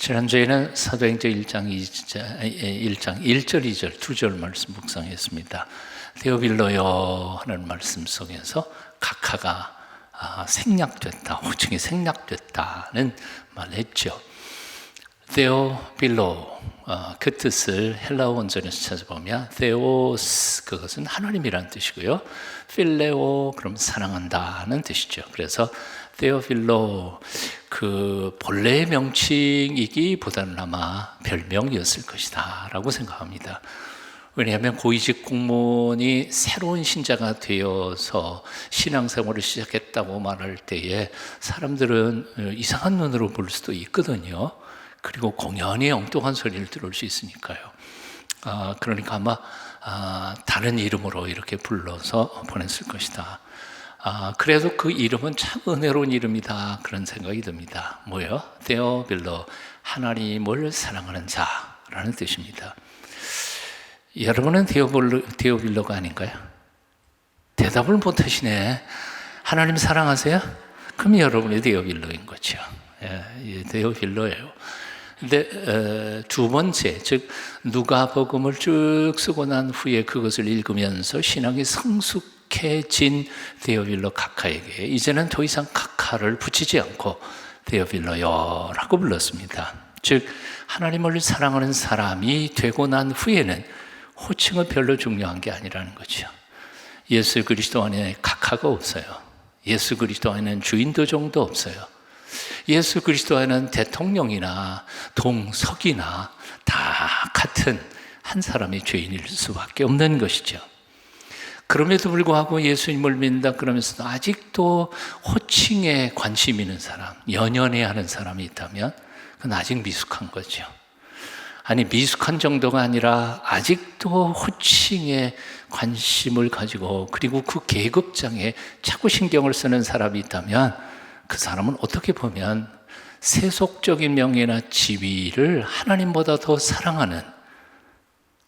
지난주에는 사도행전 1장 1절 2절 두 절 말씀 묵상했습니다. 데오빌로요 하는 말씀 속에서 각하가 생략됐다, 호칭이 생략됐다는 말을 했죠. 데오빌로, 그 뜻을 헬라어 원전에서 찾아보면 데오스, 그것은 하나님이라는 뜻이고요. 필레오, 그럼 사랑한다는 뜻이죠. 그래서 데오빌로, 그 본래의 명칭이기보다는 아마 별명이었을 것이다 라고 생각합니다. 왜냐하면 고위직 공무원이 새로운 신자가 되어서 신앙생활을 시작했다고 말할 때에 사람들은 이상한 눈으로 볼 수도 있거든요. 그리고 공연히 엉뚱한 소리를 들을 수 있으니까요. 그러니까 아마 다른 이름으로 이렇게 불러서 보냈을 것이다. 그래도 그 이름은 참 은혜로운 이름이다, 그런 생각이 듭니다. 뭐요? 데오빌로, 하나님을 사랑하는 자라는 뜻입니다. 여러분은 데오빌로가 아닌가요? 대답을 못 하시네. 하나님 사랑하세요? 그럼 여러분이 데오빌로인 거죠. 데오빌로예요. 근데 두 번째, 즉 누가복음을 쭉 쓰고 난 후에 그것을 읽으면서 신앙이 성숙해진 데오빌로 각하에게 이제는 더 이상 각하를 붙이지 않고 데오빌로요라고 불렀습니다. 즉 하나님을 사랑하는 사람이 되고 난 후에는 호칭은 별로 중요한 게 아니라는 거죠. 예수 그리스도 안에 각하가 없어요. 예수 그리스도 안에는 주인도종도 없어요. 예수 그리스도 안에는 대통령이나 동석이나 다 같은 한 사람이 죄인일 수밖에 없는 것이죠. 그럼에도 불구하고 예수님을 믿는다 그러면서도 아직도 호칭에 관심 있는 사람, 연연해하는 사람이 있다면 그건 아직 미숙한 거죠. 아니, 미숙한 정도가 아니라 아직도 호칭에 관심을 가지고 그리고 그 계급장에 자꾸 신경을 쓰는 사람이 있다면 그 사람은 어떻게 보면 세속적인 명예나 지위를 하나님보다 더 사랑하는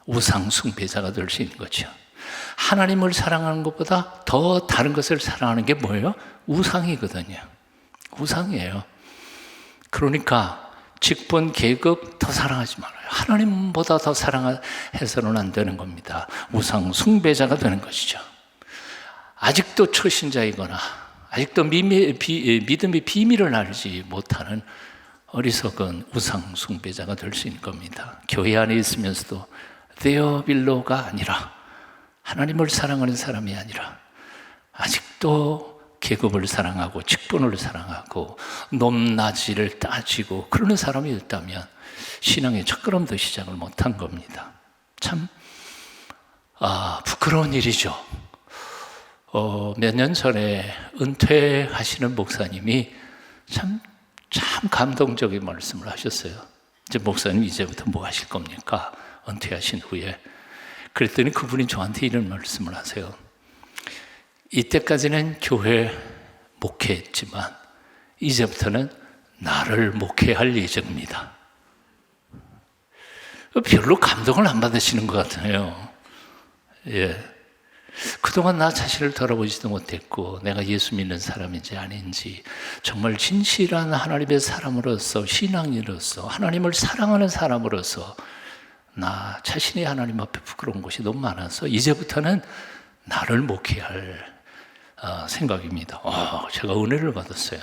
우상 숭배자가 될 수 있는 거죠. 하나님을 사랑하는 것보다 더 다른 것을 사랑하는 게 뭐예요? 우상이거든요. 우상이에요. 그러니까 직분, 계급 더 사랑하지 말아요. 하나님보다 더 사랑해서는 안 되는 겁니다. 우상 숭배자가 되는 것이죠. 아직도 초신자이거나 아직도 믿음의 비밀을 알지 못하는 어리석은 우상 숭배자가 될 수 있는 겁니다. 교회 안에 있으면서도 데오빌로가 아니라, 하나님을 사랑하는 사람이 아니라 아직도 계급을 사랑하고 직분을 사랑하고 높낮이를 따지고 그러는 사람이 있다면 신앙의 첫걸음도 시작을 못한 겁니다. 참 부끄러운 일이죠. 몇 년 전에 은퇴하시는 목사님이 참 감동적인 말씀을 하셨어요. 이제 목사님 이제부터 뭐 하실 겁니까? 은퇴하신 후에. 그랬더니 그분이 저한테 이런 말씀을 하세요. 이때까지는 교회 목회했지만 이제부터는 나를 목회할 예정입니다. 별로 감동을 안 받으시는 것 같아요. 그동안 나 자신을 돌아보지도 못했고 내가 예수 믿는 사람인지 아닌지, 정말 진실한 하나님의 사람으로서, 신앙인으로서, 하나님을 사랑하는 사람으로서 나 자신이 하나님 앞에 부끄러운 것이 너무 많아서 이제부터는 나를 목회할 생각입니다. 제가 은혜를 받았어요.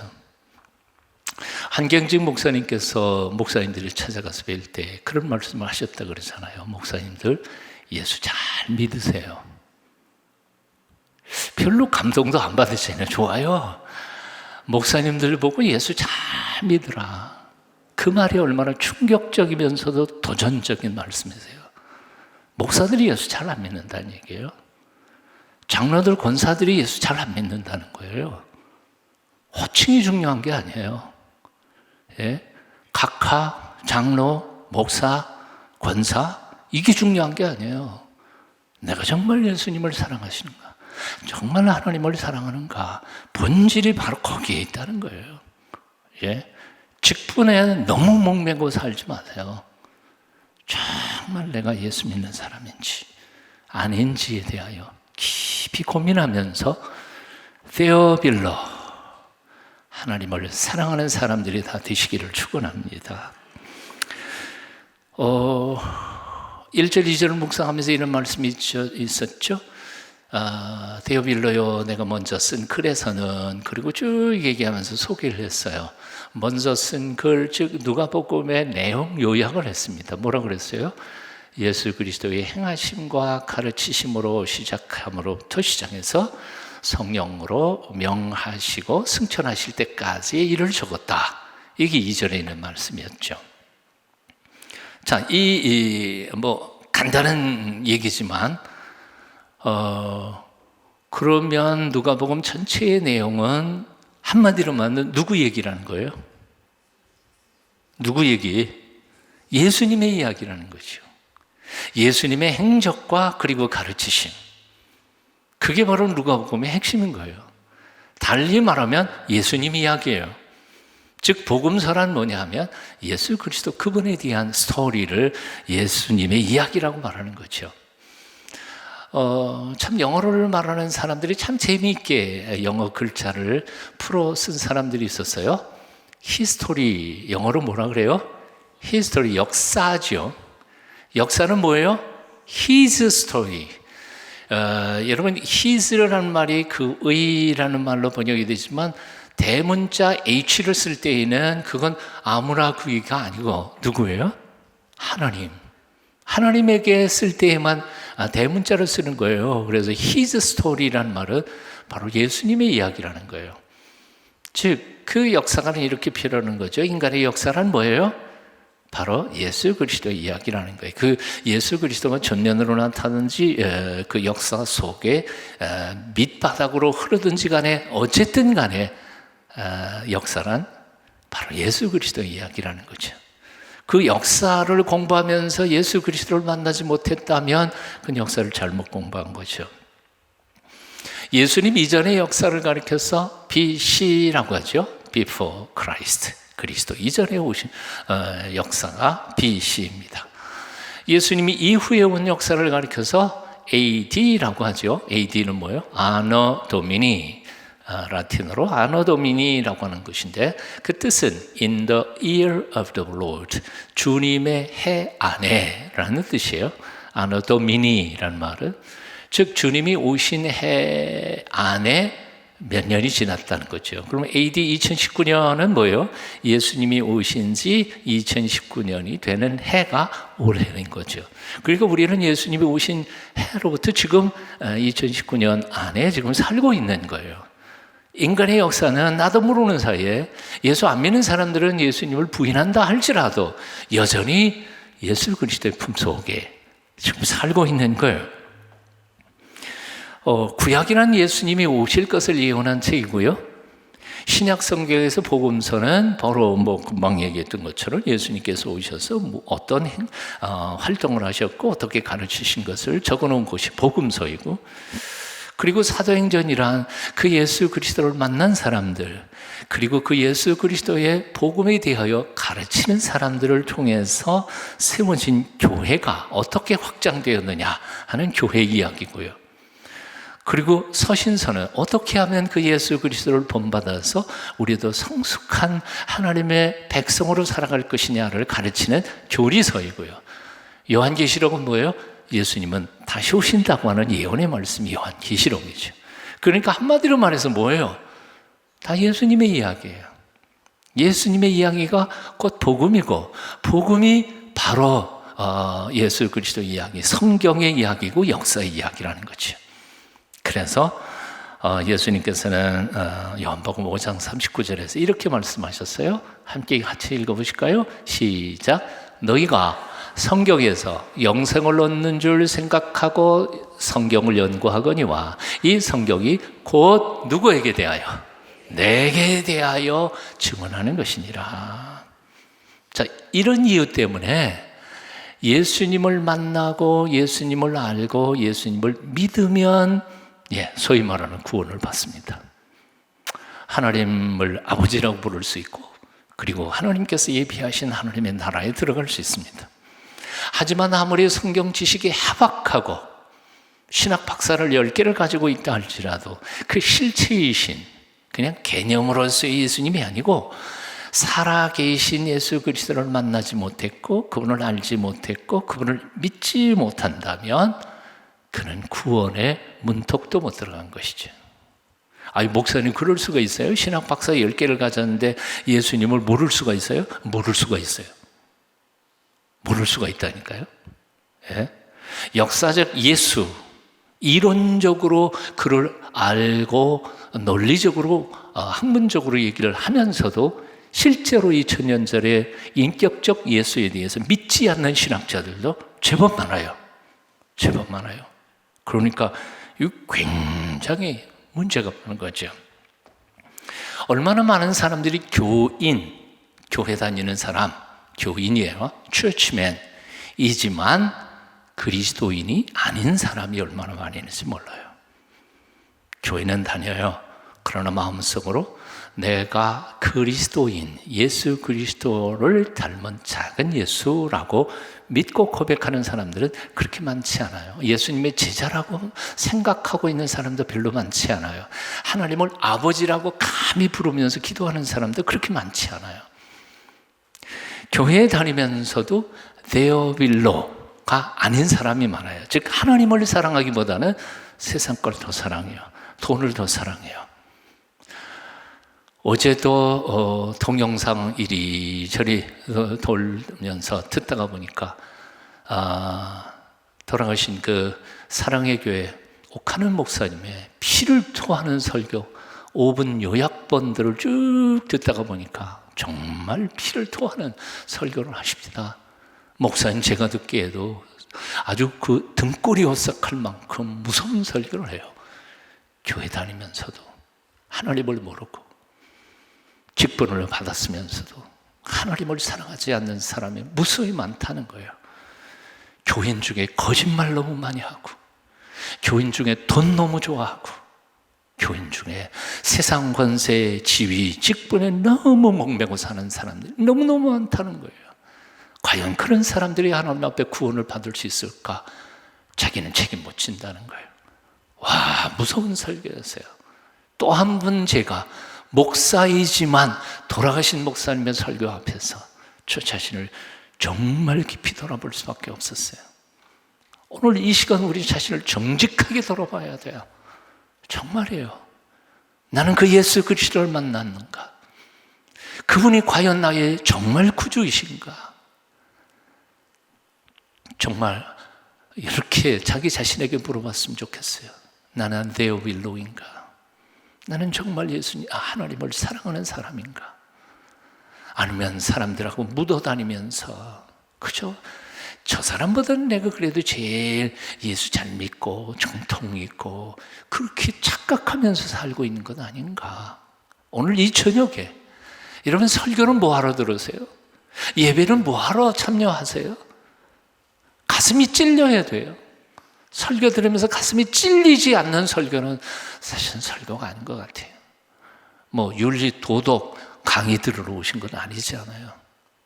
한경직 목사님께서 목사님들을 찾아가서 뵐 때 그런 말씀을 하셨다 그러잖아요. 목사님들 예수 잘 믿으세요. 별로 감동도 안 받으시네요. 좋아요. 목사님들 보고 예수 잘 믿으라. 그 말이 얼마나 충격적이면서도 도전적인 말씀이세요. 목사들이 예수 잘 안 믿는다는 얘기예요. 장로들, 권사들이 예수 잘 안 믿는다는 거예요. 호칭이 중요한 게 아니에요. 각하, 장로, 목사, 권사, 이게 중요한 게 아니에요. 내가 정말 예수님을 사랑하시는가? 정말 하나님을 사랑하는가? 본질이 바로 거기에 있다는 거예요. 직분에 너무 목매고 살지 마세요. 정말 내가 예수 믿는 사람인지 아닌지에 대하여 깊이 고민하면서 데오빌로, 하나님을 사랑하는 사람들이 다 되시기를 축원합니다. 1절, 2절을 묵상하면서 이런 말씀이 있었죠. 데오빌로요, 내가 먼저 쓴 글에서는, 그리고 쭉 얘기하면서 소개를 했어요. 먼저 쓴 글, 즉 누가복음의 내용 요약을 했습니다. 뭐라고 그랬어요? 예수 그리스도의 행하심과 가르치심으로 시작함으로부터 시작해서 성령으로 명하시고 승천하실 때까지의 일을 적었다. 이게 2절에 있는 말씀이었죠. 자, 뭐 간단한 얘기지만 그러면 누가복음 전체의 내용은 한마디로 말하면 누구 얘기라는 거예요? 누구 얘기? 예수님의 이야기라는 거죠. 예수님의 행적과 그리고 가르치심. 그게 바로 누가복음의 핵심인 거예요. 달리 말하면 예수님 이야기예요. 즉 복음서란 뭐냐 하면 예수 그리스도 그분에 대한 스토리를 예수님의 이야기라고 말하는 거죠. 참 영어를 말하는 사람들이 참 재미있게 영어 글자를 풀어 쓴 사람들이 있었어요. 히스토리, 영어로 뭐라 그래요? 히스토리, 역사죠. 역사는 뭐예요? His story. 여러분, his라는 말이 그 의라는 말로 번역이 되지만 대문자 H를 쓸 때에는 그건 아무나 그이가 아니고 누구예요? 하나님. 하나님에게 쓸 때에만 대문자를 쓰는 거예요. 그래서 His story라는 말은 바로 예수님의 이야기라는 거예요. 즉, 그 역사관은 이렇게 표현하는 거죠. 인간의 역사란 뭐예요? 바로 예수 그리스도의 이야기라는 거예요. 그 예수 그리스도가 전면으로 나타나든지 그 역사 속에 밑바닥으로 흐르든지 간에 어쨌든 간에 역사란 바로 예수 그리스도의 이야기라는 거죠. 그 역사를 공부하면서 예수 그리스도를 만나지 못했다면 그 역사를 잘못 공부한 거죠. 예수님 이전의 역사를 가리켜서 BC라고 하죠. Before Christ. 그리스도 이전에 오신 역사가 BC입니다. 예수님이 이후에 온 역사를 가리켜서 AD라고 하죠. AD는 뭐예요? Anno Domini. 라틴어로 Anno Domini라고 하는 것인데 그 뜻은 In the year of the Lord. 주님의 해 안에라는 뜻이에요. Anno Domini라는 말은 즉 주님이 오신 해 안에 몇 년이 지났다는 거죠. 그러면 AD 2019년은 뭐예요? 예수님이 오신 지 2019년이 되는 해가 올해인 거죠. 그러니까 우리는 예수님이 오신 해로부터 지금 2019년 안에 지금 살고 있는 거예요. 인간의 역사는 나도 모르는 사이에 예수 안 믿는 사람들은 예수님을 부인한다 할지라도 여전히 예수 그리스도의 품속에 지금 살고 있는 거예요. 구약이란 예수님이 오실 것을 예언한 책이고요. 신약 성경에서 복음서는 바로 금방 얘기했던 것처럼 예수님께서 오셔서 어떤 활동을 하셨고 어떻게 가르치신 것을 적어놓은 것이 복음서이고, 그리고 사도행전이란 그 예수 그리스도를 만난 사람들, 그리고 그 예수 그리스도의 복음에 대하여 가르치는 사람들을 통해서 세워진 교회가 어떻게 확장되었느냐 하는 교회 이야기고요. 그리고 서신서는 어떻게 하면 그 예수 그리스도를 본받아서 우리도 성숙한 하나님의 백성으로 살아갈 것이냐를 가르치는 교리서이고요. 요한계시록은 뭐예요? 예수님은 다시 오신다고 하는 예언의 말씀이 요한계시록이죠. 그러니까 한마디로 말해서 뭐예요? 다 예수님의 이야기예요. 예수님의 이야기가 곧 복음이고, 복음이 바로 예수 그리스도 이야기, 성경의 이야기고 역사의 이야기라는 거죠. 그래서 예수님께서는 요한복음 5장 39절에서 이렇게 말씀하셨어요. 함께 같이 읽어보실까요? 시작. 너희가 성경에서 영생을 얻는 줄 생각하고 성경을 연구하거니와 이 성경이 곧 누구에게 대하여? 내게 대하여 증언하는 것이니라. 자, 이런 이유 때문에 예수님을 만나고 예수님을 알고 예수님을 믿으면 소위 말하는 구원을 받습니다. 하나님을 아버지라고 부를 수 있고, 그리고 하나님께서 예비하신 하나님의 나라에 들어갈 수 있습니다. 하지만 아무리 성경 지식이 해박하고 신학 박사를 10개를 가지고 있다 할지라도 그 실체이신 그냥 개념으로서의 예수님이 아니고 살아계신 예수 그리스도를 만나지 못했고 그분을 알지 못했고 그분을 믿지 못한다면 그는 구원의 문턱도 못 들어간 것이죠. 아니, 목사님 그럴 수가 있어요? 신학 박사 10개를 가졌는데 예수님을 모를 수가 있어요? 모를 수가 있어요. 모를 수가 있다니까요. 예? 역사적 예수, 이론적으로 그를 알고 논리적으로 학문적으로 얘기를 하면서도 실제로 2000년 전에 인격적 예수에 대해서 믿지 않는 신학자들도 제법 많아요. 제법 많아요. 그러니까 이거 굉장히 문제가 많은 거죠. 얼마나 많은 사람들이 교회 다니는 사람, 교인이에요. churchman이지만 그리스도인이 아닌 사람이 얼마나 많이 있는지 몰라요. 교회는 다녀요. 그러나 마음속으로 내가 그리스도인, 예수 그리스도를 닮은 작은 예수라고 믿고 고백하는 사람들은 그렇게 많지 않아요. 예수님의 제자라고 생각하고 있는 사람도 별로 많지 않아요. 하나님을 아버지라고 감히 부르면서 기도하는 사람도 그렇게 많지 않아요. 교회에 다니면서도 데어빌로가 아닌 사람이 많아요. 즉 하나님을 사랑하기보다는 세상 걸 더 사랑해요. 돈을 더 사랑해요. 어제도 동영상 이리저리 돌면서 듣다가 보니까 돌아가신 그 사랑의 교회 옥하는 목사님의 피를 토하는 설교 5분 요약본들을 쭉 듣다가 보니까 정말 피를 토하는 설교를 하십니다. 목사님 제가 듣기에도 아주 그 등골이 오싹할 만큼 무서운 설교를 해요. 교회 다니면서도 하나님을 모르고 직분을 받았으면서도 하나님을 사랑하지 않는 사람이 무수히 많다는 거예요. 교인 중에 거짓말 너무 많이 하고, 교인 중에 돈 너무 좋아하고, 교인 중에 세상 권세, 지위, 직분에 너무 목매고 사는 사람들이 너무너무 많다는 거예요. 과연 그런 사람들이 하나님 앞에 구원을 받을 수 있을까? 자기는 책임 못 진다는 거예요. 와, 무서운 설교였어요. 또 한 번 제가 목사이지만 돌아가신 목사님의 설교 앞에서 저 자신을 정말 깊이 돌아볼 수밖에 없었어요. 오늘 이 시간 우리 자신을 정직하게 돌아봐야 돼요. 정말이에요. 나는 그 예수 그리스도를 만났는가? 그분이 과연 나의 정말 구주이신가? 정말 이렇게 자기 자신에게 물어봤으면 좋겠어요. 나는 데어빌로인가? 나는 정말 예수님, 하나님을 사랑하는 사람인가? 아니면 사람들하고 묻어다니면서 그죠? 저 사람보다는 내가 그래도 제일 예수 잘 믿고 정통 있고 그렇게 착각하면서 살고 있는 건 아닌가? 오늘 이 저녁에 여러분 설교는 뭐하러 들으세요? 예배는 뭐하러 참여하세요? 가슴이 찔려야 돼요. 설교 들으면서 가슴이 찔리지 않는 설교는 사실은 설교가 아닌 것 같아요. 뭐 윤리 도덕 강의 들으러 오신 건 아니잖아요.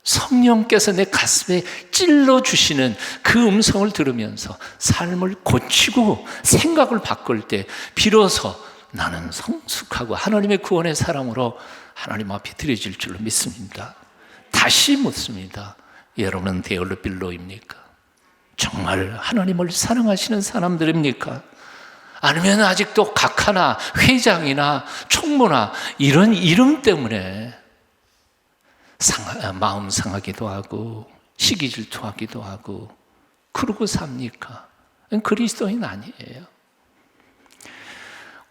성령께서 내 가슴에 찔러주시는 그 음성을 들으면서 삶을 고치고 생각을 바꿀 때 비로소 나는 성숙하고 하나님의 구원의 사랑으로 하나님 앞에 드려질 줄로 믿습니다. 다시 묻습니다. 여러분은 데어빌로입니까? 정말 하나님을 사랑하시는 사람들입니까? 아니면 아직도 각하나 회장이나 총무나 이런 이름 때문에 마음 상하기도 하고 시기 질투하기도 하고 그러고 삽니까? 그리스도인 아니에요.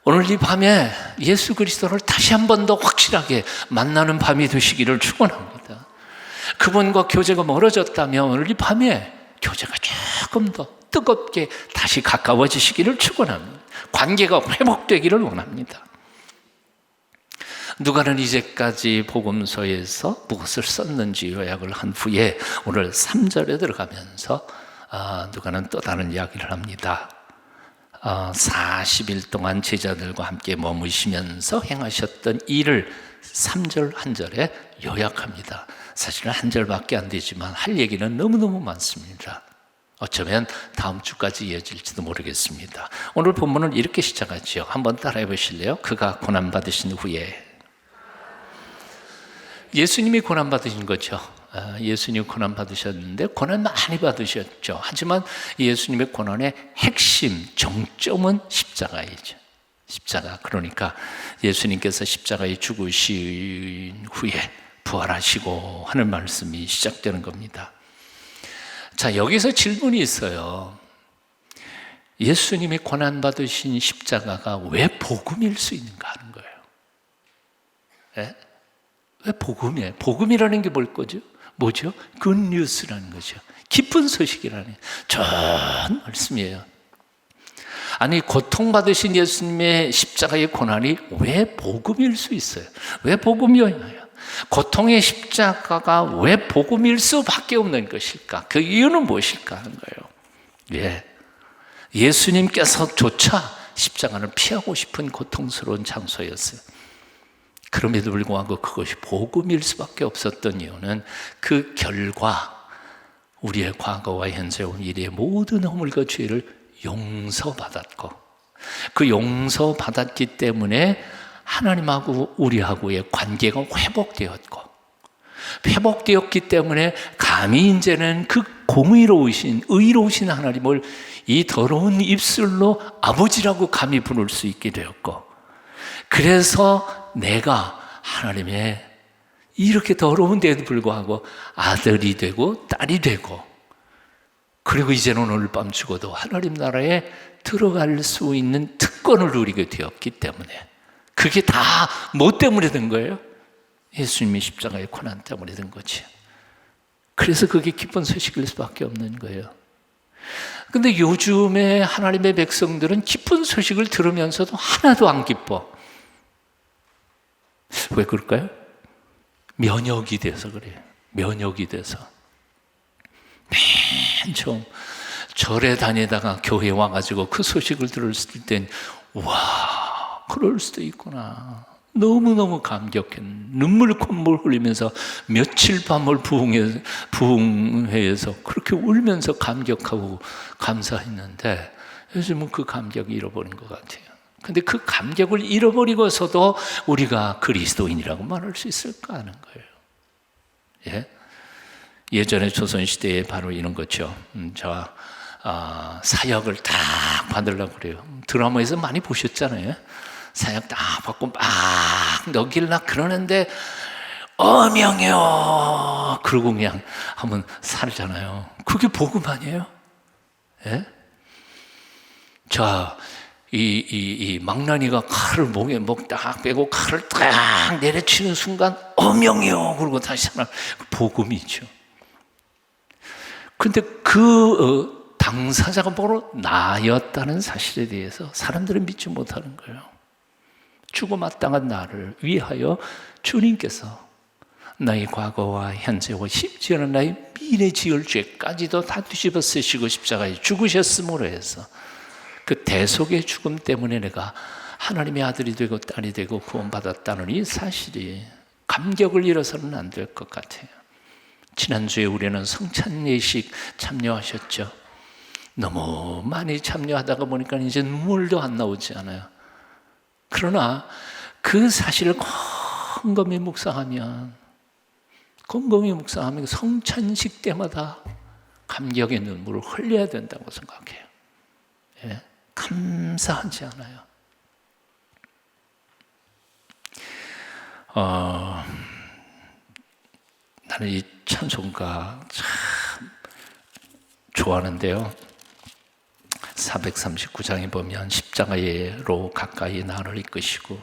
오늘 이 밤에 예수 그리스도를 다시 한 번 더 확실하게 만나는 밤이 되시기를 축원합니다. 그분과 교제가 멀어졌다면 오늘 이 밤에 교제가 조금 더 뜨겁게 다시 가까워지시기를 축원합니다. 관계가 회복되기를 원합니다. 누가는 이제까지 복음서에서 무엇을 썼는지 요약을 한 후에 오늘 3절에 들어가면서 누가는 또 다른 이야기를 합니다. 40일 동안 제자들과 함께 머무시면서 행하셨던 일을 3절 한 절에 요약합니다. 사실은 한 절밖에 안 되지만 할 얘기는 너무너무 많습니다. 어쩌면 다음 주까지 이어질지도 모르겠습니다. 오늘 본문은 이렇게 시작하죠. 한번 따라해 보실래요? 그가 고난받으신 후에 예수님이 고난 받으신 거죠. 예수님이 고난 받으셨는데 고난 많이 받으셨죠. 하지만 예수님의 고난의 핵심, 정점은 십자가이죠. 십자가. 그러니까 예수님께서 십자가에 죽으신 후에 부활하시고 하는 말씀이 시작되는 겁니다. 자, 여기서 질문이 있어요. 예수님이 고난받으신 십자가가 왜 복음일 수 있는가 하는 거예요. 예? 왜 복음이에요? 복음이라는 게 뭐죠? 굿뉴스라는 거죠. 기쁜 소식이라는 좋은 말씀이에요. 아니, 고통받으신 예수님의 십자가의 고난이 왜 복음일 수 있어요? 왜 복음이어야? 고통의 십자가가 왜 복음일 수밖에 없는 것일까? 그 이유는 무엇일까 하는 거예요. 예. 예수님께서조차 십자가를 피하고 싶은 고통스러운 장소였어요. 그럼에도 불구하고 그것이 복음일 수밖에 없었던 이유는 그 결과 우리의 과거와 현재와 미래의 모든 허물과 죄를 용서받았고, 그 용서받았기 때문에 하나님하고 우리하고의 관계가 회복되었기 때문에 감히 이제는 그 의로우신 하나님을 이 더러운 입술로 아버지라고 감히 부를 수 있게 되었고, 그래서 내가 하나님의 이렇게 더러운데도 불구하고 아들이 되고 딸이 되고, 그리고 이제는 오늘 밤 죽어도 하나님 나라에 들어갈 수 있는 특권을 누리게 되었기 때문에, 그게 다 뭐 때문에 된 거예요? 예수님이 십자가의 고난 때문에 된 거지. 그래서 그게 기쁜 소식일 수밖에 없는 거예요. 근데 요즘에 하나님의 백성들은 기쁜 소식을 들으면서도 하나도 안 기뻐. 왜 그럴까요? 면역이 돼서 그래요. 면역이 돼서. 맨 처음 절에 다니다가 교회 와가지고 그 소식을 들었을 땐, 와, 그럴 수도 있구나. 너무너무 감격해. 눈물 콧물 흘리면서 며칠 밤을 부흥회에서 그렇게 울면서 감격하고 감사했는데, 요즘은 그 감격이 잃어버린 것 같아요. 근데 그 감격을 잃어버리고서도 우리가 그리스도인이라고 말할 수 있을까 하는 거예요. 예? 예전에 조선시대에 바로 이런 거죠. 사역을 딱 받으려고 그래요. 드라마에서 많이 보셨잖아요. 사역 딱 받고 막 넘기려고 그러는데 어명이요 그러고 그냥 한번 살잖아요. 그게 복음 아니에요? 예? 자, 이 망나니가 칼을 목에 딱 빼고 칼을 딱 내려치는 순간 어명이요 그러고 다시 하나, 복음이죠. 근데 그 당사자가 바로 나였다는 사실에 대해서 사람들은 믿지 못하는 거예요. 죽어 마땅한 나를 위하여 주님께서 나의 과거와 현재와 심지어는 나의 미래 지을 죄까지도 다 뒤집어 쓰시고 십자가에 죽으셨음으로 해서 그 대속의 죽음 때문에 내가 하나님의 아들이 되고 딸이 되고 구원받았다는 이 사실이 감격을 잃어서는 안 될 것 같아요. 지난주에 우리는 성찬 예식 참여하셨죠? 너무 많이 참여하다가 보니까 이제 눈물도 안 나오지 않아요. 그러나 그 사실을 곰곰이 묵상하면 성찬식 때마다 감격의 눈물을 흘려야 된다고 생각해요. 예? 감사하지 않아요. 나는 이 찬송가 참 좋아하는데요. 439장에 보면 십자가로 가까이 나를 이끄시고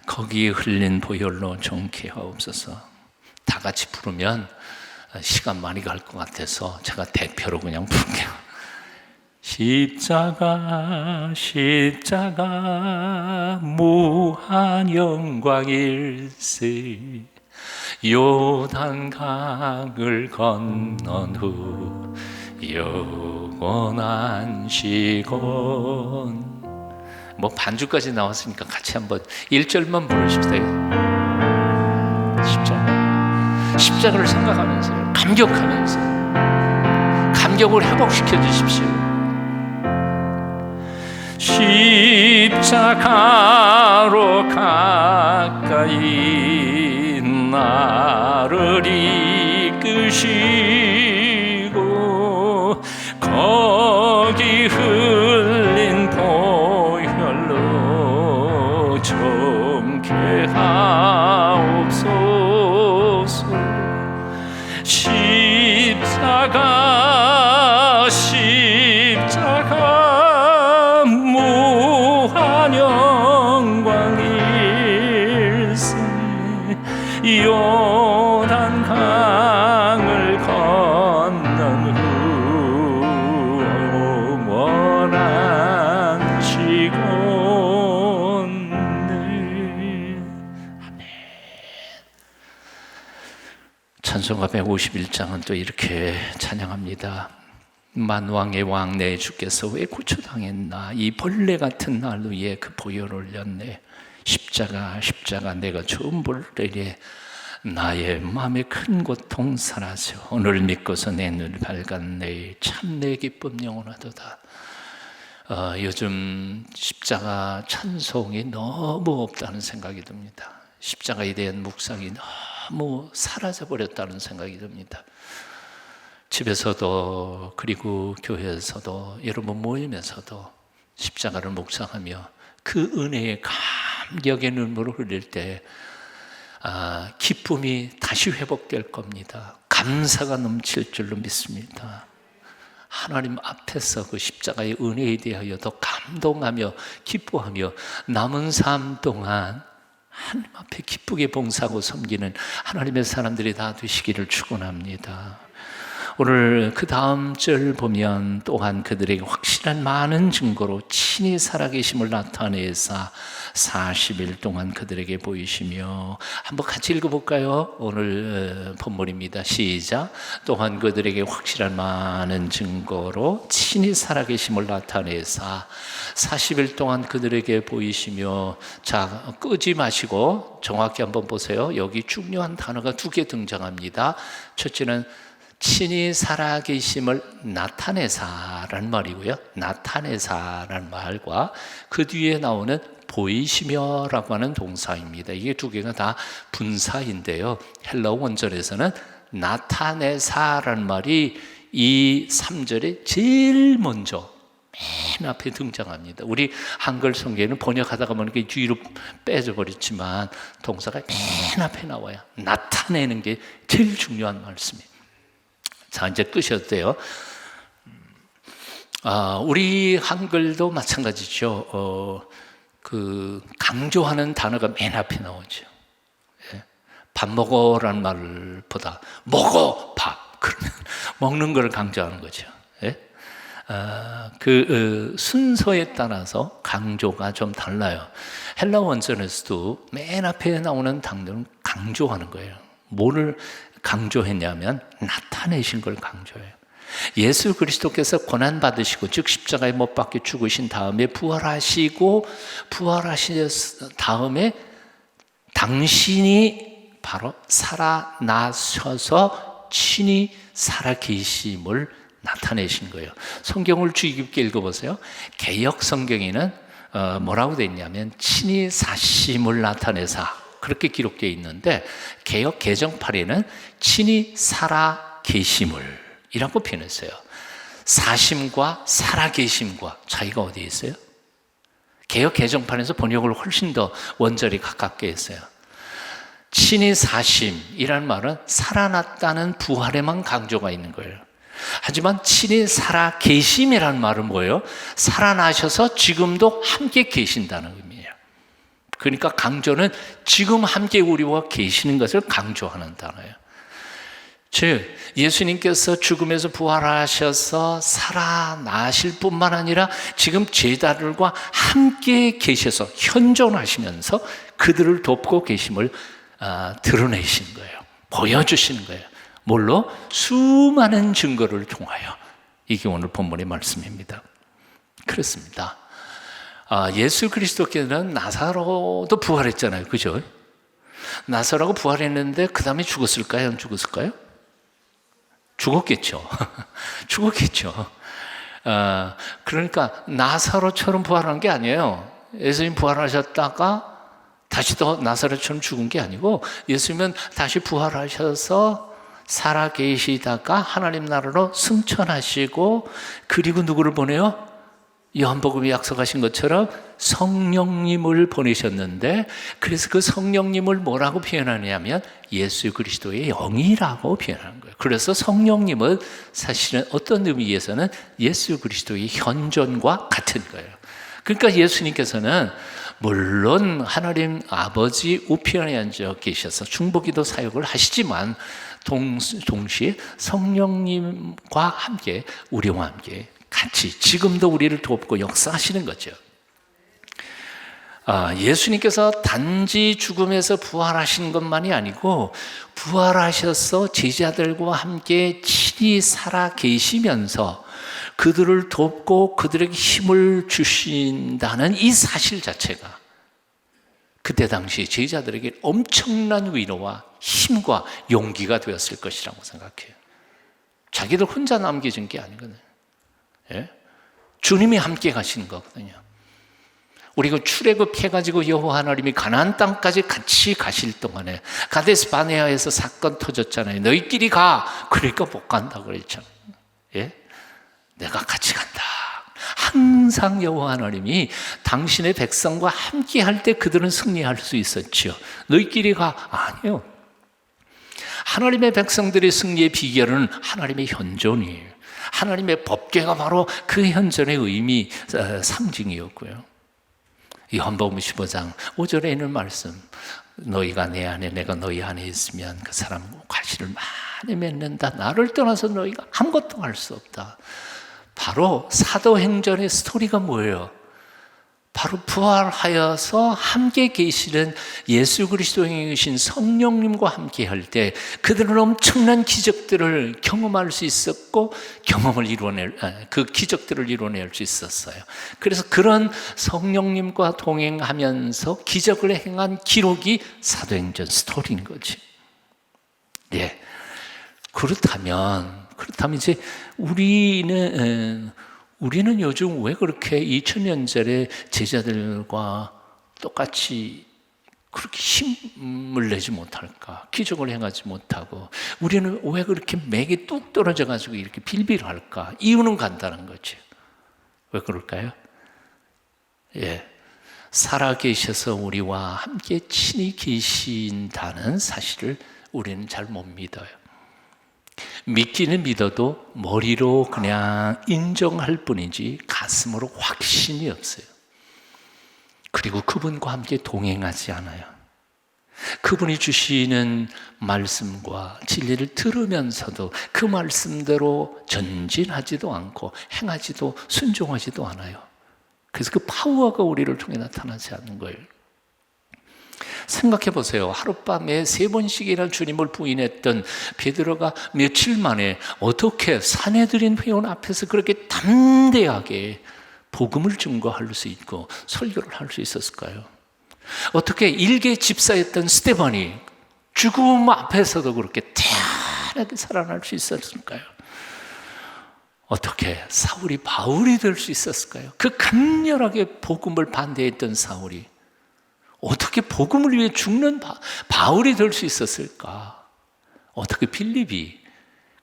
거기에 흘린 보혈로 정케 하옵소서. 다 같이 부르면 시간 많이 갈 것 같아서 제가 대표로 그냥 부를게요. 십자가 십자가 무한 영광일세 요단강을 건넌 후 영원한 시건. 뭐 반주까지 나왔으니까 같이 한번 1절만 부르십시다. 십자가를 생각하면서요, 감격하면서 감격을 회복시켜 주십시오. 십자가로 가까이 나를 이끄시고 거기 흘린 보혈로 정케하옵소서. 십자가 무한 영광일세. 요단 강을 건넌 후 원한 시온네. 아멘. 찬송가 151장은 또 이렇게 찬양합니다. 만왕의 왕 내 주께서 왜 고초당했나. 이 벌레 같은 날 위에 그 보혈을 올렸네. 십자가 내가 처음 볼 때에 나의 마음의 큰 고통 사라져. 오늘 믿고서 내 눈을 밝았네. 참 내 기쁨 영원하도다. 요즘 십자가 찬송이 너무 없다는 생각이 듭니다. 십자가에 대한 묵상이 너무 사라져버렸다는 생각이 듭니다. 집에서도 그리고 교회에서도 여러분 모임에서도 십자가를 묵상하며 그 은혜의 감격의 눈물을 흘릴 때 기쁨이 다시 회복될 겁니다. 감사가 넘칠 줄로 믿습니다. 하나님 앞에서 그 십자가의 은혜에 대하여 더 감동하며 기뻐하며 남은 삶 동안 하나님 앞에 기쁘게 봉사하고 섬기는 하나님의 사람들이 다 되시기를 축원합니다. 오늘 그 다음 절 보면 또한 그들에게 확실한 많은 증거로 친히 살아계심을 나타내사 40일 동안 그들에게 보이시며. 한번 같이 읽어볼까요? 오늘 본문입니다. 시작. 또한 그들에게 확실한 많은 증거로 친히 살아계심을 나타내사 40일 동안 그들에게 보이시며. 자, 끄지 마시고 정확히 한번 보세요. 여기 중요한 단어가 두 개 등장합니다. 첫째는 친히 살아계심을 나타내사라는 말이고요. 나타내사라는 말과 그 뒤에 나오는 보이시며라고 하는 동사입니다. 이게 두 개가 다 분사인데요. 헬라어 원절에서는 나타내사라는 말이 이 3절에 제일 먼저 맨 앞에 등장합니다. 우리 한글 성경에는 번역하다가 보니까 뒤로 빼져 버렸지만 동사가 맨 앞에 나와요. 나타내는 게 제일 중요한 말씀이에요. 자, 이제 끄셔도 돼요. 우리 한글도 마찬가지죠. 그 강조하는 단어가 맨 앞에 나오죠. 예. 밥 먹어라는 말보다 먹어 밥. 그러면 먹는 걸 강조하는 거죠. 예. 그 순서에 따라서 강조가 좀 달라요. 헬라 원전에서도 맨 앞에 나오는 단어는 강조하는 거예요. 뭐를 강조했냐면 나타내신 걸 강조해요. 예수 그리스도께서 고난 받으시고 즉 십자가에 못 박혀 죽으신 다음에 부활하시고 부활하신 다음에 당신이 바로 살아나셔서 친히 살아계심을 나타내신 거예요. 성경을 주의 깊게 읽어보세요. 개역 성경에는 뭐라고 되어 있냐면 친히 사심을 나타내사 그렇게 기록되어 있는데 개역 개정판에는 친히 살아계심을 이라고 표현했어요. 사심과 살아계심과 차이가 어디에 있어요? 개역 개정판에서 번역을 훨씬 더 원절이 가깝게 했어요. 친히 사심이라는 말은 살아났다는 부활에만 강조가 있는 거예요. 하지만 친히 살아계심이라는 말은 뭐예요? 살아나셔서 지금도 함께 계신다는 의미예요. 그러니까 강조는 지금 함께 우리와 계시는 것을 강조하는 단어예요. 즉 예수님께서 죽음에서 부활하셔서 살아나실 뿐만 아니라 지금 제자들과 함께 계셔서 현존하시면서 그들을 돕고 계심을 드러내신 거예요. 보여주시는 거예요. 뭘로? 수많은 증거를 통하여. 이게 오늘 본문의 말씀입니다. 그렇습니다. 예수 그리스도께서는 나사로도 부활했잖아요. 그죠? 나사로가 부활했는데 그 다음에 죽었을까요? 안 죽었을까요? 죽었겠죠. 죽었겠죠. 그러니까 나사로처럼 부활한 게 아니에요. 예수님 부활하셨다가 다시 또 나사렛처럼 죽은 게 아니고 예수님은 다시 부활하셔서 살아 계시다가 하나님 나라로 승천하시고 그리고 누구를 보내요? 요한복음이 약속하신 것처럼 성령님을 보내셨는데, 그래서 그 성령님을 뭐라고 표현하냐면 예수 그리스도의 영이라고 표현하는 거예요. 그래서 성령님은 사실은 어떤 의미에서는 예수 그리스도의 현존과 같은 거예요. 그러니까 예수님께서는 물론 하나님 아버지 우편에 앉아 계셔서 중보기도 사역을 하시지만 동시에 성령님과 함께, 우리와 함께 같이 지금도 우리를 돕고 역사하시는 거죠. 예수님께서 단지 죽음에서 부활하신 것만이 아니고 부활하셔서 제자들과 함께 친히 살아 계시면서 그들을 돕고 그들에게 힘을 주신다는 이 사실 자체가 그때 당시 제자들에게 엄청난 위로와 힘과 용기가 되었을 것이라고 생각해요. 자기들 혼자 남겨진 게 아니거든요. 예? 주님이 함께 가시는 거거든요. 우리가 출애굽해가지고 여호와 하나님이 가나안 땅까지 같이 가실 동안에 가데스 바네아에서 사건 터졌잖아요. 너희끼리 가. 그러니까 못 간다고 그랬잖아요. 예? 내가 같이 간다. 항상 여호와 하나님이 당신의 백성과 함께 할 때 그들은 승리할 수 있었죠. 너희끼리 가. 아니요. 하나님의 백성들의 승리의 비결은 하나님의 현존이에요. 하나님의 법궤가 바로 그 현존의 의미, 상징이었고요. 요한복음 15장 5절에 있는 말씀, 너희가 내 안에 내가 너희 안에 있으면 그 사람 과실을 많이 맺는다. 나를 떠나서 너희가 아무것도 할 수 없다. 바로 사도행전의 스토리가 뭐예요? 바로 부활하여서 함께 계시는 예수 그리스도에 계신 성령님과 함께 할 때 그들은 엄청난 기적들을 경험할 수 있었고 그 기적들을 이뤄낼 수 있었어요. 그래서 그런 성령님과 동행하면서 기적을 행한 기록이 사도행전 스토리인 거지. 네. 그렇다면 이제 우리는 요즘 왜 그렇게 2000년 전에 제자들과 똑같이 그렇게 힘을 내지 못할까? 기적을 행하지 못하고 우리는 왜 그렇게 맥이 뚝 떨어져가지고 이렇게 빌빌할까? 이유는 간단한 거죠. 왜 그럴까요? 예, 살아계셔서 우리와 함께 친히 계신다는 사실을 우리는 잘 못 믿어요. 믿기는 믿어도 머리로 그냥 인정할 뿐이지 가슴으로 확신이 없어요. 그리고 그분과 함께 동행하지 않아요. 그분이 주시는 말씀과 진리를 들으면서도 그 말씀대로 전진하지도 않고 행하지도 순종하지도 않아요. 그래서 그 파워가 우리를 통해 나타나지 않는 거예요. 생각해 보세요. 하룻밤에 3번씩이나 주님을 부인했던 베드로가 며칠 만에 어떻게 사내들인 회원 앞에서 그렇게 담대하게 복음을 증거할 수 있고 설교를 할 수 있었을까요? 어떻게 일개 집사였던 스데반이 죽음 앞에서도 그렇게 태연하게 살아날 수 있었을까요? 어떻게 사울이 바울이 될 수 있었을까요? 그 강렬하게 복음을 반대했던 사울이 어떻게 복음을 위해 죽는 바울이 될 수 있었을까? 어떻게 빌립이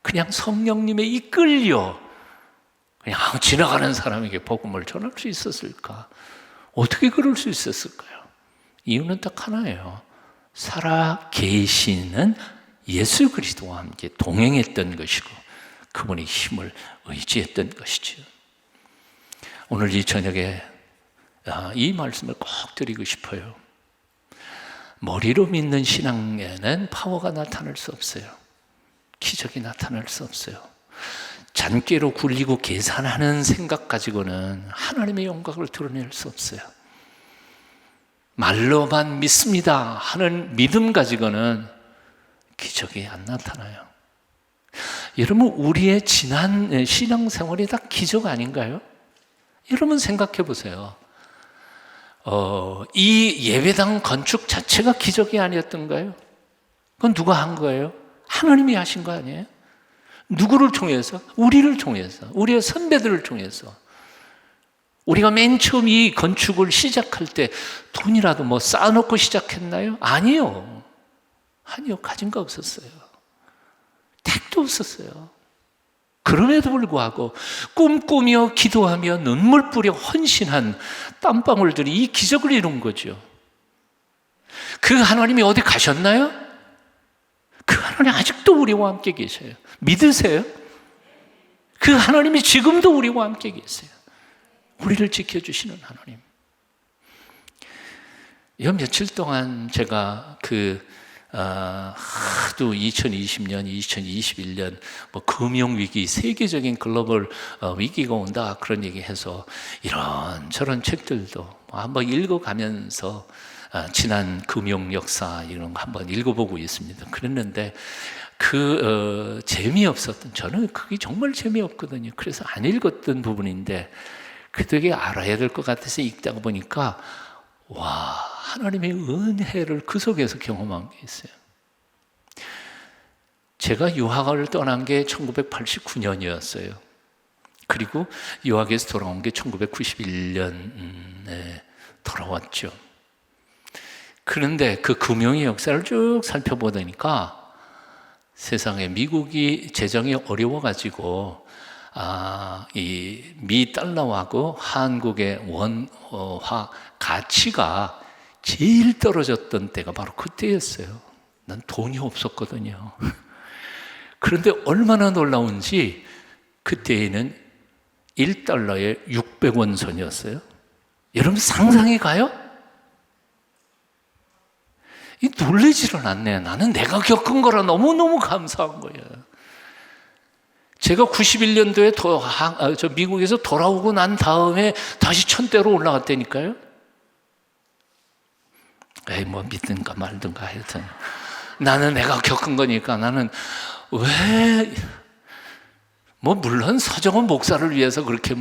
그냥 성령님에 이끌려 그냥 지나가는 사람에게 복음을 전할 수 있었을까? 어떻게 그럴 수 있었을까요? 이유는 딱 하나예요. 살아 계시는 예수 그리스도와 함께 동행했던 것이고 그분의 힘을 의지했던 것이죠. 오늘 이 저녁에 이 말씀을 꼭 드리고 싶어요. 머리로 믿는 신앙에는 파워가 나타날 수 없어요. 기적이 나타날 수 없어요. 잔꾀로 굴리고 계산하는 생각 가지고는 하나님의 영광을 드러낼 수 없어요. 말로만 믿습니다 하는 믿음 가지고는 기적이 안 나타나요. 여러분, 우리의 지난 신앙생활이 다 기적 아닌가요? 여러분 생각해 보세요. 이 예배당 건축 자체가 기적이 아니었던가요? 그건 누가 한 거예요? 하나님이 하신 거 아니에요? 누구를 통해서? 우리를 통해서, 우리의 선배들을 통해서. 우리가 맨 처음 이 건축을 시작할 때 돈이라도 뭐 쌓아놓고 시작했나요? 아니요. 가진 거 없었어요. 택도 없었어요. 그럼에도 불구하고 꿈꾸며 기도하며 눈물 뿌려 헌신한 땀방울들이 이 기적을 이룬 거죠. 그 하나님이 어디 가셨나요? 그 하나님 아직도 우리와 함께 계셔요. 믿으세요? 그 하나님이 지금도 우리와 함께 계세요. 우리를 지켜주시는 하나님. 이 며칠 동안 제가 하도 2020년, 2021년 금융위기, 세계적인 글로벌 위기가 온다 그런 얘기해서 이런저런 책들도 한번 읽어가면서 지난 금융 역사 이런 거 한번 읽어보고 있습니다. 그랬는데 재미없었던, 저는 그게 정말 재미없거든요. 그래서 안 읽었던 부분인데 그게 알아야 될 것 같아서 읽다가 보니까 하나님의 은혜를 그 속에서 경험한 게 있어요. 제가 유학을 떠난 게 1989년이었어요. 그리고 유학에서 돌아온 게 1991년에 돌아왔죠. 그런데 그 금융의 역사를 쭉 살펴보니까 세상에 미국이 재정이 어려워가지고 이 미 달러하고 한국의 원화 가치가 제일 떨어졌던 때가 바로 그때였어요. 난 돈이 없었거든요. 그런데 얼마나 놀라운지 그때에는 1달러에 600원 선이었어요. 여러분 상상이 가요? 놀라지를 않네. 나는 내가 겪은 거라 너무너무 감사한 거예요. 제가 91년도에 미국에서 돌아오고 난 다음에 다시 1000대로 올라갔다니까요. 믿든가 말든가 하여튼 나는 내가 겪은 거니까 나는 물론 서정원 목사를 위해서 그렇게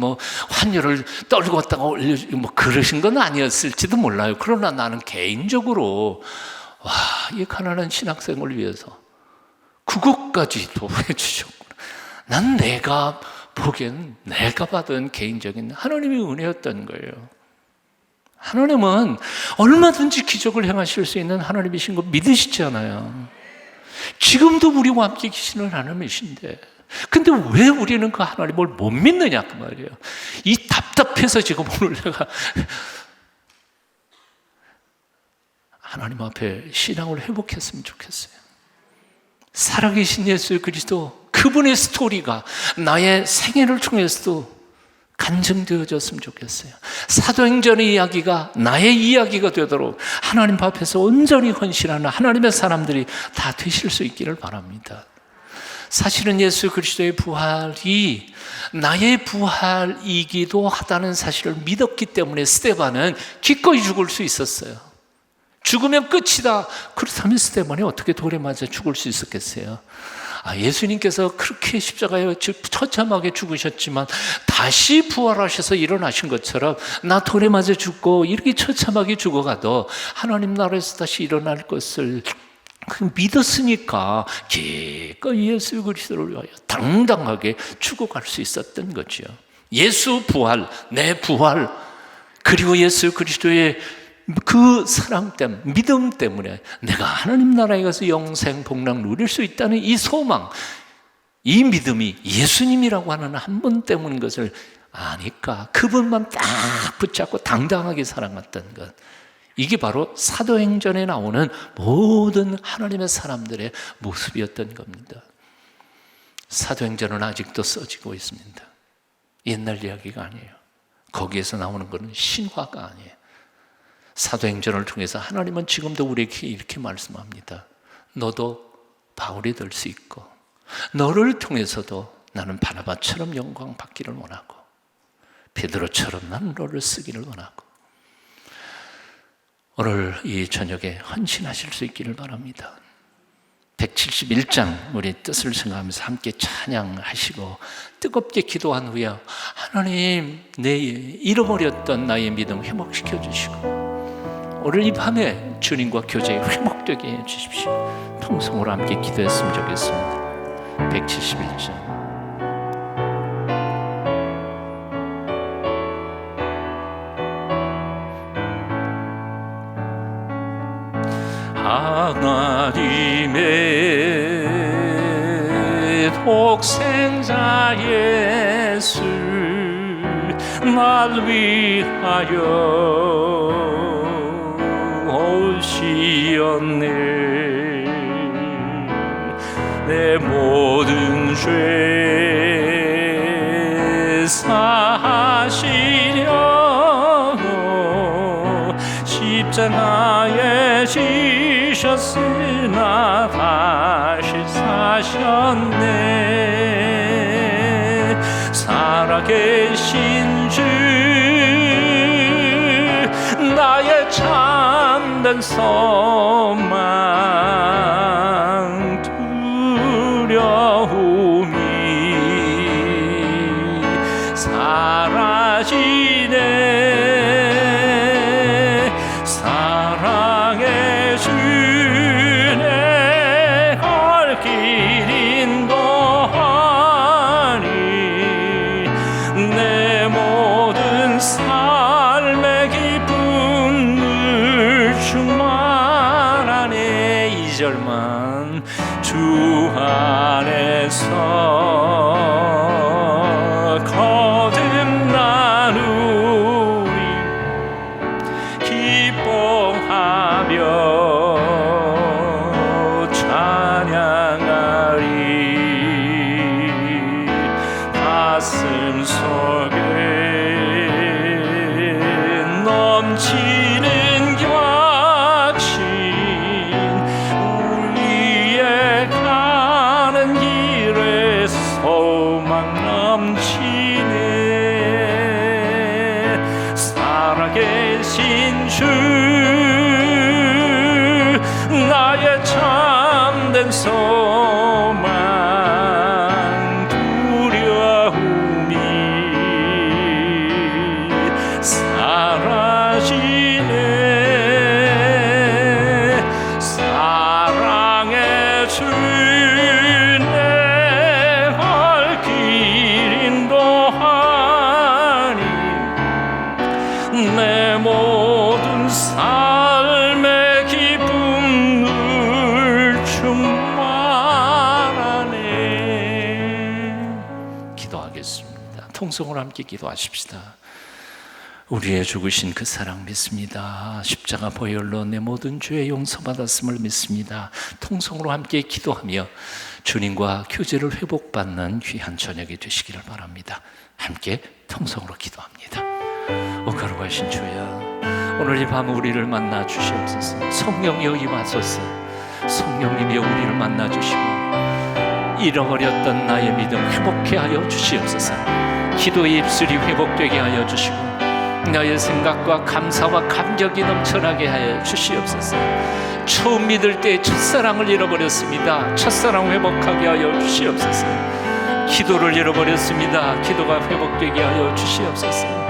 환율을 떨궜다가 그러신 건 아니었을지도 몰라요. 그러나 나는 개인적으로 이 가난한 신학생을 위해서 그것까지도 해주셨구나. 난 내가 보기엔 내가 받은 개인적인 하나님의 은혜였던 거예요. 하나님은 얼마든지 기적을 행하실 수 있는 하나님이신 거 믿으시잖아요. 지금도 우리와 함께 계시는 하나님이신데 근데 왜 우리는 그 하나님을 못 믿느냐 그 말이에요. 이 답답해서 지금 오늘 내가 하나님 앞에 신앙을 회복했으면 좋겠어요. 살아계신 예수 그리스도 그분의 스토리가 나의 생애를 통해서도 간증되어졌으면 좋겠어요. 사도행전의 이야기가 나의 이야기가 되도록 하나님 앞에서 온전히 헌신하는 하나님의 사람들이 다 되실 수 있기를 바랍니다. 사실은 예수 그리스도의 부활이 나의 부활이기도 하다는 사실을 믿었기 때문에 스데반은 기꺼이 죽을 수 있었어요. 죽으면 끝이다. 그렇다면 스데반이 어떻게 돌에 맞아 죽을 수 있었겠어요? 예수님께서 그렇게 십자가에 처참하게 죽으셨지만 다시 부활하셔서 일어나신 것처럼 나 돌에 맞아 죽고 이렇게 처참하게 죽어가도 하나님 나라에서 다시 일어날 것을 믿었으니까 기꺼이 예수 그리스도를 위하여 당당하게 죽어갈 수 있었던 거죠. 예수 부활, 내 부활, 그리고 예수 그리스도의 그 사랑 때문에, 믿음 때문에 내가 하나님 나라에 가서 영생 복락 누릴 수 있다는 이 소망, 이 믿음이 예수님이라고 하는 한 분 때문인 것을 아니까 그분만 딱 붙잡고 당당하게 살아갔던 것, 이게 바로 사도행전에 나오는 모든 하나님의 사람들의 모습이었던 겁니다. 사도행전은 아직도 써지고 있습니다. 옛날 이야기가 아니에요. 거기에서 나오는 것은 신화가 아니에요. 사도행전을 통해서 하나님은 지금도 우리에게 이렇게 말씀합니다. 너도 바울이 될 수 있고 너를 통해서도 나는 바나바처럼 영광 받기를 원하고 베드로처럼 나는 너를 쓰기를 원하고 오늘 이 저녁에 헌신하실 수 있기를 바랍니다. 171장 우리 뜻을 생각하면서 함께 찬양하시고 뜨겁게 기도한 후에 하나님 내 잃어버렸던 나의 믿음 회복시켜 주시고 오늘 이 밤에 주님과 교제에 회복되게 해주십시오. 통성으로 함께 기도했으면 좋겠습니다. 171장 하나님의 독생자 예수 날 위하여 오시었네. 내 모든 죄 사하시려고 십자가에 지셨으나 다시 사셨네. 살아계신 주 나의 참된 소망 두려움이 사라지네. 사랑의 주내 갈 길 인도하니 내 모든 삶의 기쁨 늘 충만하네. 2절만 주 안에서 거듭나누리 기뻐하며 찬양하리. 가슴 속에 넘치는 격신 우리의 가는 길에 소망 넘치네. 살아계신 주 나의 참된 소망 두려움이 사라지네. 사랑의 주 내 갈 길 인도하니 내 모든 삶의 기쁨 늘 충만하네. 기도하겠습니다. 통성으로 함께 기도하십시다. 우리의 죽으신 그 사랑 믿습니다. 십자가 보혈로 내 모든 죄의 용서받았음을 믿습니다. 통성으로 함께 기도하며 주님과 교제를 회복받는 귀한 저녁이 되시기를 바랍니다. 함께 통성으로 기도합니다. 오 거룩하신 주여, 오늘 이 밤 우리를 만나 주시옵소서. 성령이여 임하소서. 성령님이여 우리를 만나 주시고 잃어버렸던 나의 믿음 회복케 하여 주시옵소서. 기도의 입술이 회복되게 하여 주시고 나의 생각과 감사와 감격이 넘쳐나게 하여 주시옵소서. 처음 믿을 때 첫사랑을 잃어버렸습니다. 첫사랑 회복하게 하여 주시옵소서. 기도를 잃어버렸습니다. 기도가 회복되게 하여 주시옵소서.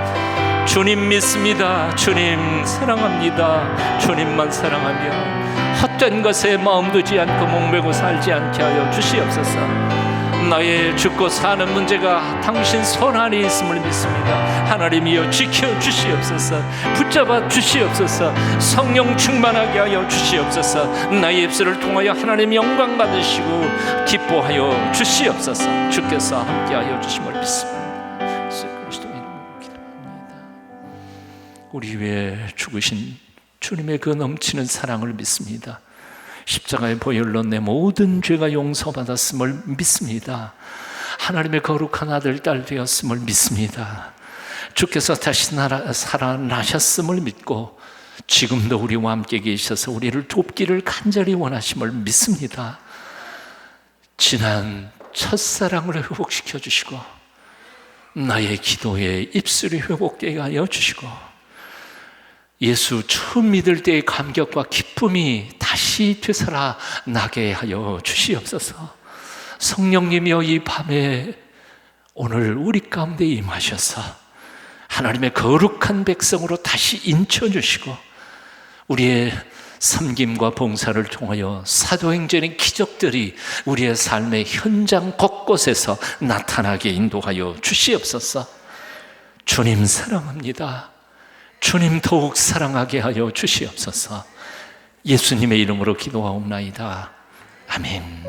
주님 믿습니다. 주님 사랑합니다. 주님만 사랑하며 헛된 것에 마음 두지 않고 목매고 살지 않게 하여 주시옵소서. 나의 죽고 사는 문제가 당신 손 안에 있음을 믿습니다. 하나님이여 지켜주시옵소서. 붙잡아 주시옵소서. 성령 충만하게 하여 주시옵소서. 나의 입술을 통하여 하나님 영광 받으시고 기뻐하여 주시옵소서. 주께서 함께하여 주심을 믿습니다. 예수 그리스도의 이름으로 기도합니다. 우리 위에 죽으신 주님의 그 넘치는 사랑을 믿습니다. 십자가의 보혈로 내 모든 죄가 용서받았음을 믿습니다. 하나님의 거룩한 아들, 딸 되었음을 믿습니다. 주께서 다시 살아나셨음을 믿고 지금도 우리와 함께 계셔서 우리를 돕기를 간절히 원하심을 믿습니다. 지난 첫사랑을 회복시켜 주시고 나의 기도에 입술이 회복되게 하여 주시고 예수 처음 믿을 때의 감격과 기쁨이 다시 되살아나게 하여 주시옵소서. 성령님이여 이 밤에 오늘 우리 가운데 임하셔서 하나님의 거룩한 백성으로 다시 인쳐주시고 우리의 섬김과 봉사를 통하여 사도행전의 기적들이 우리의 삶의 현장 곳곳에서 나타나게 인도하여 주시옵소서. 주님 사랑합니다. 주님 더욱 사랑하게 하여 주시옵소서. 예수님의 이름으로 기도하옵나이다. 아멘.